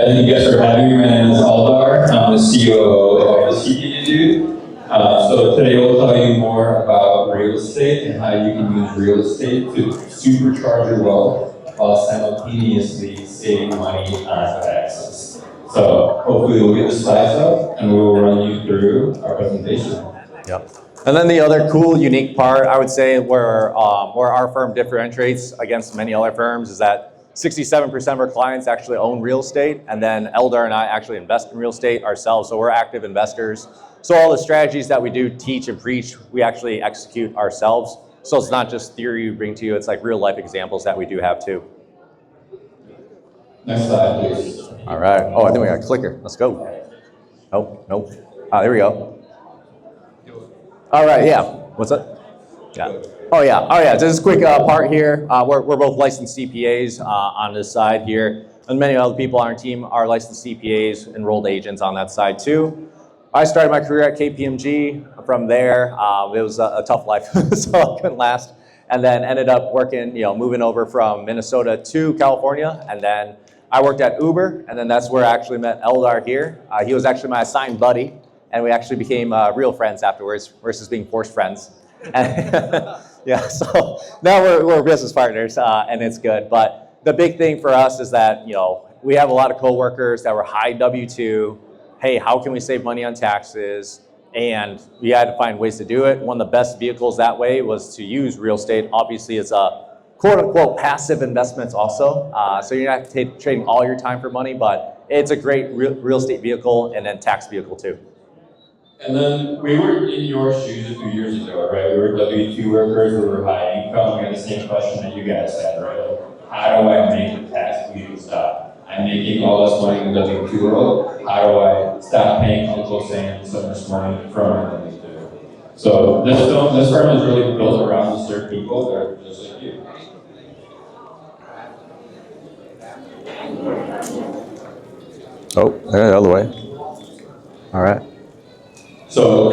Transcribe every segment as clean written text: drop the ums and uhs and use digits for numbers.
Thank you guys for having me. My name is Eldar. I'm the COO of the CPA Dude. So today we'll tell you more about real estate and how you can use real estate to supercharge your wealth while simultaneously saving money on taxes. So hopefully we'll get the slides up and we will run you through our presentation. Yep. And then the other cool, unique part, I would say, where our firm differentiates against many other firms is that 67% of our clients actually own real estate, and then Eldar and I actually invest in real estate ourselves, so we're active investors. So all the strategies that we do teach and preach, we actually execute ourselves. So it's not just theory we bring to you, it's like real life examples that we do have too. Next slide, please. All right. Oh, I think we got a clicker. Let's go. Oh, nope. Ah, there we go. All right, yeah. What's up? Yeah. Oh yeah. Just a quick part here. We're both licensed CPAs on this side here, and many other people on our team are licensed CPAs, enrolled agents on that side too. I started my career at KPMG. From there, it was a tough life, so I couldn't last. And then ended up working, moving over from Minnesota to California, and then I worked at Uber, and then that's where I actually met Eldar here. He was actually my assigned buddy, and we actually became real friends afterwards versus being forced friends. Yeah, so now we're business partners, and it's good. But the big thing for us is that, we have a lot of coworkers that were high W-2. Hey, how can we save money on taxes? And we had to find ways to do it. One of the best vehicles that way was to use real estate. Obviously, it's a quote-unquote passive investments also. So you're not trading all your time for money, but it's a great real estate vehicle and then tax vehicle too. And then we were in your shoes a few years ago, right? We were W-2 workers, we were high income. We had the same question that you guys had, right? How do I make the tax bleeding stop? I'm making all this money in the W-2 world. How do I stop paying Uncle Sam so much money from my W-2? So this firm is really built around to serve people that are just like you. Oh, the other way. All right. So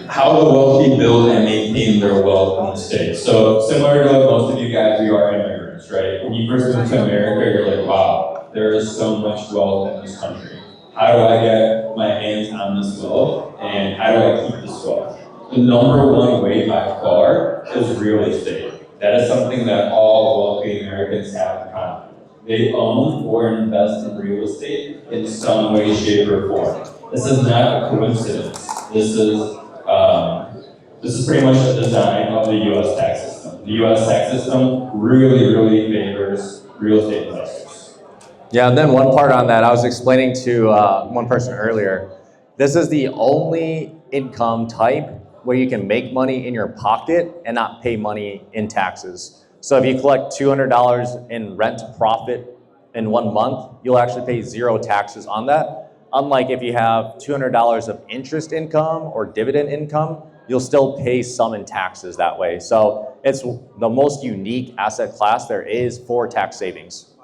how the wealthy build and maintain their wealth in the States. So similar to most of you guys, we are immigrants, right? When you first move to America, you're like, wow, there is so much wealth in this country. How do I get my hands on this wealth, and how do I keep this wealth? The number one way by far is real estate. That is something that all wealthy Americans have in common. They own or invest in real estate in some way, shape, or form. This is not a coincidence. This is pretty much the design of the U.S. tax system. The U.S. tax system really favors real estate investors. Yeah, and then one part on that, I was explaining to one person earlier, this is the only income type where you can make money in your pocket and not pay money in taxes. So if you collect $200 in rent profit in 1 month, you'll actually pay 0 taxes on that. Unlike if you have $200 of interest income or dividend income, you'll still pay some in taxes that way. So it's the most unique asset class there is for tax savings.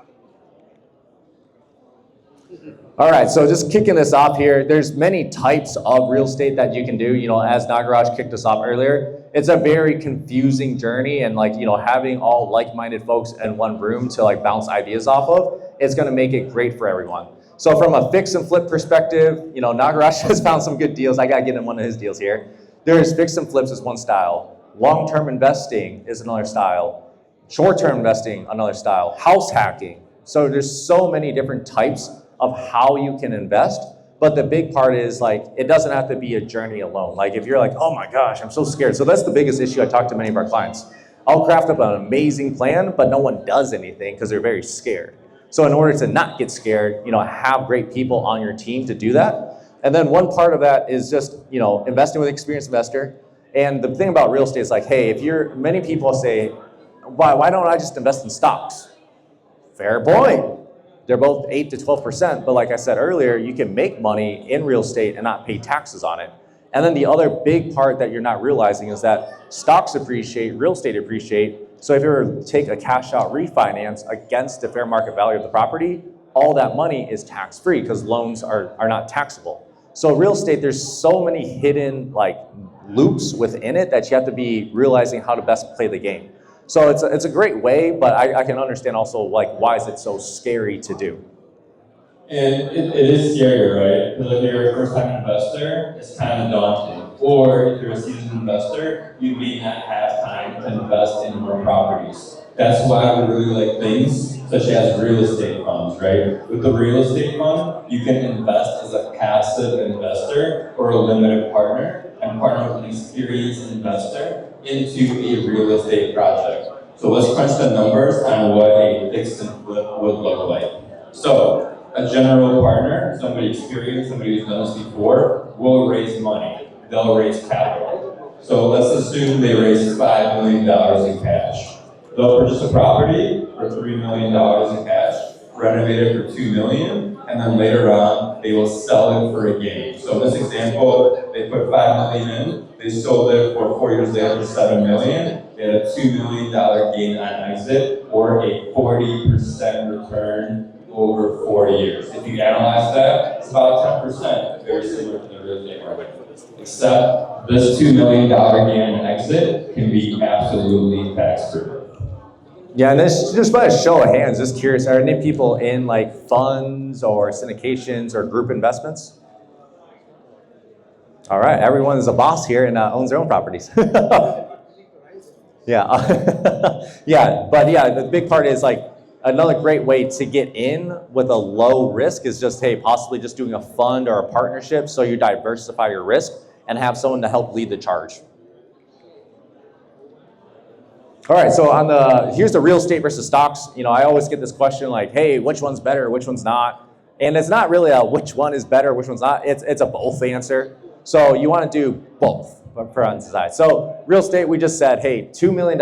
All right, so just kicking this off here, there's many types of real estate that you can do. As Nagaraj kicked us off earlier, it's a very confusing journey, and having all like-minded folks in one room to bounce ideas off of, it's gonna make it great for everyone. So from a fix and flip perspective, Nagaraj has found some good deals. I gotta get in one of his deals here. There's fix and flips is one style. Long-term investing is another style. Short-term investing, another style. House hacking. So there's so many different types of how you can invest. But the big part is it doesn't have to be a journey alone. If you're like, oh my gosh, I'm so scared. So that's the biggest issue I talk to many of our clients. I'll craft up an amazing plan, but no one does anything because they're very scared. So in order to not get scared, have great people on your team to do that. And then one part of that is just, investing with an experienced investor. And the thing about real estate is hey, many people say, why don't I just invest in stocks? Fair point. They're both 8 to 12%, but like I said earlier, you can make money in real estate and not pay taxes on it. And then the other big part that you're not realizing is that stocks appreciate, real estate appreciate. So if you were to take a cash out refinance against the fair market value of the property, all that money is tax-free because loans are not taxable. So real estate, there's so many hidden loops within it that you have to be realizing how to best play the game. So it's a great way, but I can understand also why is it so scary to do. And it is scary, right? Because if you're a first-time investor, it's kind of daunting. Or if you're a seasoned investor, you may not have time to invest in more properties. That's why we really like things such as real estate funds, right? With the real estate fund, you can invest as a passive investor or a limited partner and partner with an experienced investor into a real estate project. So let's crunch the numbers on what a fix and flip would look like. So a general partner, somebody experienced, somebody who's done this before, will raise money. They'll raise capital. So let's assume they raise $5 million in cash. They'll purchase a property for $3 million in cash, renovate it for $2 million, and then later on, they will sell it for a gain. So in this example, they put $5 million in, they sold it for 4 years later for $7 million, they had a $2 million gain on exit, or a 40% return over 4 years. If you analyze that, it's about 10%, very similar to the real estate market. Except this $2 million gain on exit can be absolutely tax-free. Yeah, and this just by a show of hands, just curious, are any people in like funds or syndications or group investments? All right, everyone is a boss here and owns their own properties. Yeah, yeah, but yeah, the big part is like another great way to get in with a low risk is just, hey, possibly just doing a fund or a partnership so you diversify your risk and have someone to help lead the charge. All right, so here's the real estate versus stocks. You know, I always get this question like, hey, which one's better, which one's not? And it's not really a which one is better, which one's not. It's a both answer. So you want to do both for on the side. So real estate, we just said, hey, $2 million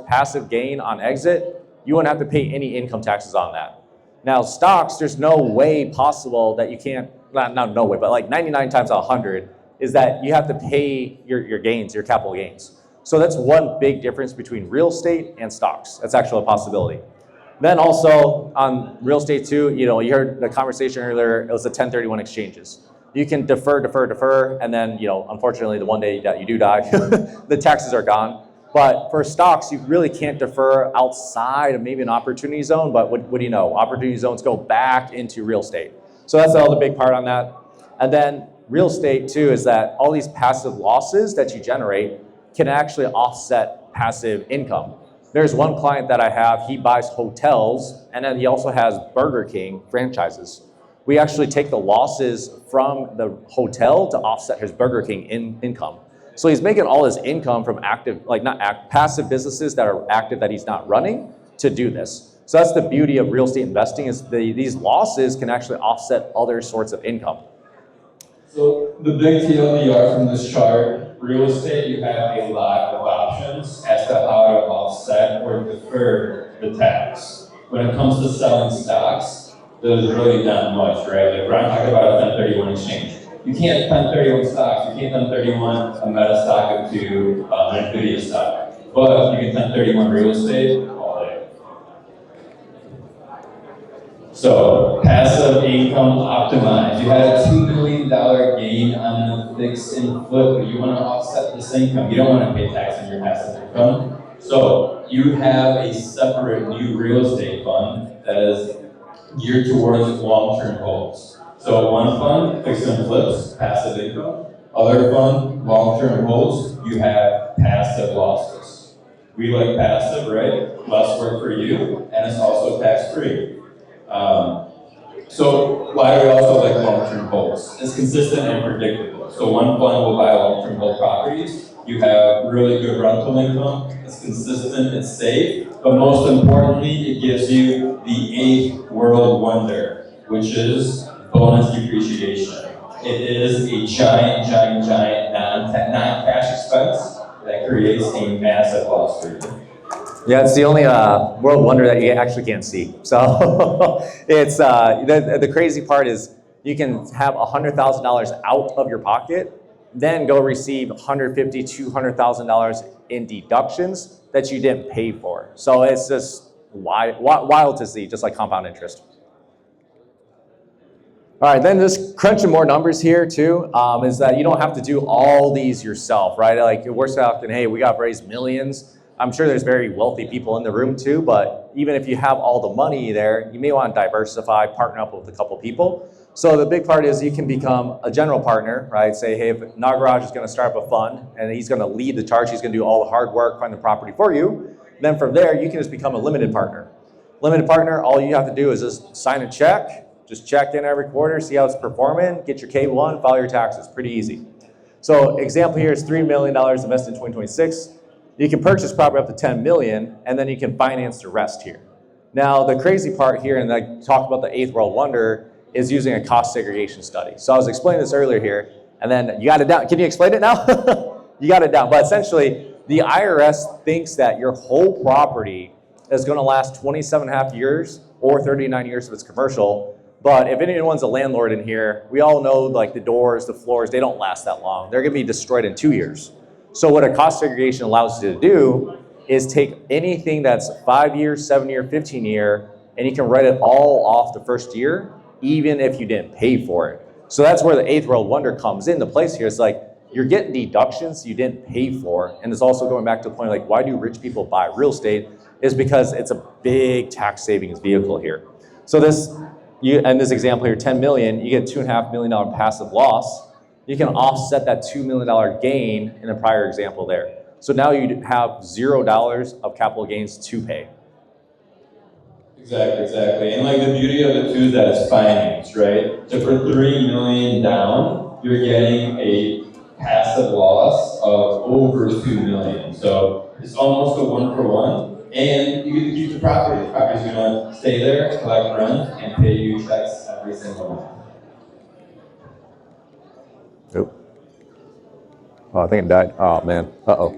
passive gain on exit. You won't have to pay any income taxes on that. Now stocks, there's no way possible that you can't, not no way, but like 99 times out of 100 is that you have to pay your gains, your capital gains. So that's one big difference between real estate and stocks. That's actually a possibility. Then also on real estate too, you know, you heard the conversation earlier, it was the 1031 exchanges. You can defer, and then, you know, unfortunately the one day that you do die, the taxes are gone. But for stocks, you really can't defer outside of maybe an opportunity zone, but what do you know? Opportunity zones go back into real estate. So that's the other big part on that. And then real estate too is that all these passive losses that you generate can actually offset passive income. There's one client that I have, he buys hotels, and then he also has Burger King franchises. We actually take the losses from the hotel to offset his Burger King income. So he's making all his income from passive businesses that are active that he's not running to do this. So that's the beauty of real estate investing is these losses can actually offset other sorts of income. So the big TLDR from this chart, real estate, you have a lot of options as to how to offset or defer the tax. When it comes to selling stocks, there's really not much, right? Like Brian talked about a 1031 exchange. You can't 1031 stocks, you can't 1031 a Meta stock into an Nvidia stock. But you can 1031 real estate all day. So, passive income optimized. You had a $2 million gain on the fix and flip, but you want to offset this income. You don't want to pay tax on your passive income. So, you have a separate new real estate fund that is geared towards long-term holds. So one fund, fix and flips, passive income. Other fund, long-term holds, you have passive losses. We like passive, right? Less work for you, and it's also tax-free. So why do we also like long-term holds? It's consistent and predictable. So one fund will buy long-term hold properties. You have really good rental income. It's consistent, it's safe, but most importantly, it gives you the 8th world wonder, which is bonus depreciation. It is a giant non-cash expense that creates a massive loss for you. Yeah, it's the only world wonder that you actually can't see. So it's the crazy part is you can have $100,000 out of your pocket, then go receive $150,000, $200,000 in deductions that you didn't pay for. So it's just wild to see, just like compound interest. All right, then just crunching more numbers here too, is that you don't have to do all these yourself, right? Like we're talking, hey, we got to raise millions. I'm sure there's very wealthy people in the room too, but even if you have all the money there, you may want to diversify, partner up with a couple people. So the big part is you can become a general partner, right? Say, hey, if Nagaraj is going to start up a fund and he's going to lead the charge, he's going to do all the hard work, find the property for you. Then from there, you can just become a limited partner. Limited partner, all you have to do is just sign a check, just check in every quarter, see how it's performing, get your K1, file your taxes, pretty easy. So example here is $3 million invested in 2026. You can purchase property up to 10 million, and then you can finance the rest here. Now, the crazy part here, and I talked about the eighth world wonder, is using a cost segregation study. So I was explaining this earlier here, and then you got it down. Can you explain it now? You got it down. But essentially, the IRS thinks that your whole property is going to last 27 and a half years or 39 years if it's commercial. But if anyone's a landlord in here, we all know like the doors, the floors, they don't last that long. They're going to be destroyed in 2 years. So what a cost segregation allows you to do is take anything that's 5 years, 7 year, 15 year, and you can write it all off the first year, even if you didn't pay for it. So that's where the eighth world wonder comes into place here. It's like you're getting deductions you didn't pay for. And it's also going back to the point like, why do rich people buy real estate? Is because it's a big tax savings vehicle here. So in this example here, 10 million, you get $2.5 million passive loss. You can offset that $2 million gain in the prior example there. So now you have $0 of capital gains to pay. Exactly. And like the beauty of it too is that it's financed, right? So for 3 million down, you're getting a passive loss of over 2 million. So it's almost a 1-for-1. And you get to keep the property. The property's gonna stay there, collect rent, and pay you checks every single month. Oh, I think it died. Oh man. Uh-oh.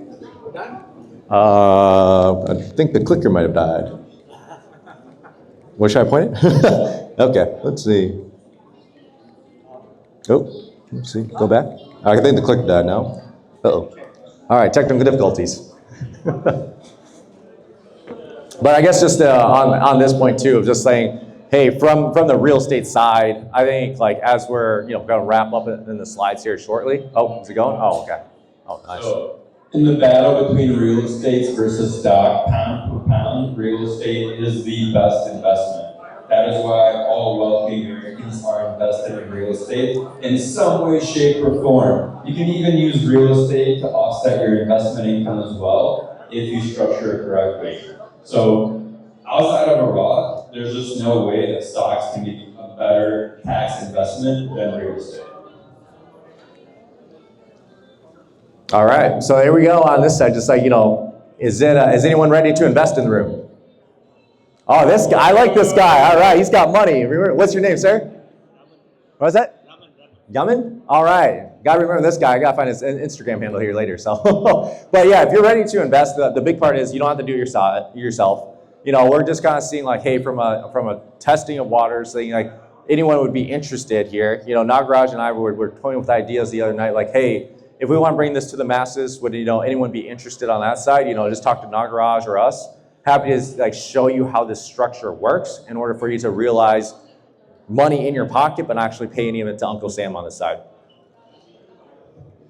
I think the clicker might have died. Where should I point it? Okay, let's see. Oh, let's see. Go back. I think the clicker died now. Uh-oh. All right, technical difficulties. But I guess just on this point too, of just saying, hey, from the real estate side, I think like as we're going to wrap up in the slides here shortly. Oh, is it going? Oh, okay. Oh, nice. So, in the battle between real estate versus stock, pound per pound, real estate is the best investment. That is why all wealthy Americans are invested in real estate in some way, shape, or form. You can even use real estate to offset your investment income as well if you structure it correctly. So outside of a Roth, there's just no way that stocks can be a better tax investment than real estate. All right, so here we go on this side, just like, is anyone ready to invest in the room? Oh, this guy, I like this guy. All right, he's got money. What's your name, sir? What was that? Yaman? All right, gotta remember this guy. I gotta find his Instagram handle here later. So, but yeah, if you're ready to invest, the big part is you don't have to do it yourself. We're just kind of seeing like, hey, from a testing of waters, saying like anyone would be interested here. Nagaraj and I were toying with ideas the other night, like, hey, if we want to bring this to the masses, would anyone be interested on that side? Just talk to Nagaraj or us. Happy to like show you how this structure works in order for you to realize money in your pocket, but actually pay any of it to Uncle Sam on the side.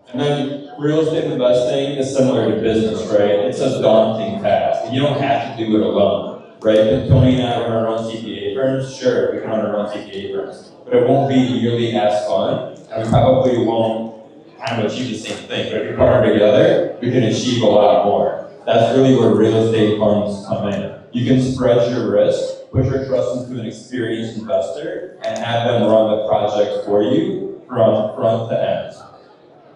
And then real estate investing is similar to business, right? It's a daunting task. And you don't have to do it alone, right? If Tony and I want to run CPA firms, sure, we can run CPA firms. But it won't be nearly as fun, and we probably won't kind of achieve the same thing. But if we partner together, we can achieve a lot more. That's really where real estate funds come in. You can spread your risk, put your trust into an experienced investor, and have them run the project for you from front to end.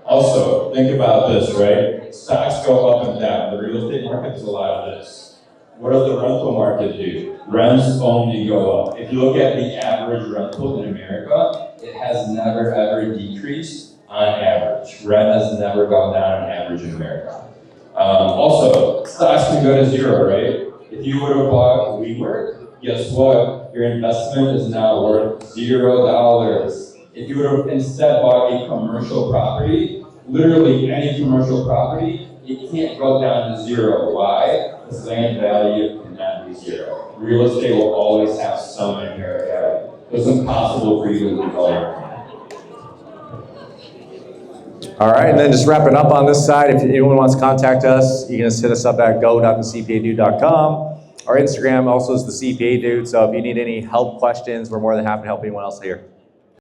Also, think about this, right? Stocks go up and down. The real estate market is a lot of this. What does the rental market do? Rents only go up. If you look at the average rental in America, it has never ever decreased on average. Rent has never gone down on average in America. Also, stocks can go to zero, right? If you would have bought WeWork, guess what? Your investment is now worth $0. If you would have instead bought a commercial property, literally any commercial property, it can't go down to zero. Why? Because land value cannot be zero. Real estate will always have some inherent value. It's impossible for you to lose all your money. All right, and then just wrapping up on this side, if anyone wants to contact us, you can just hit us up at go.thecpadude.com. Our Instagram also is the CPA Dude, so if you need any help, questions, we're more than happy to help anyone else here.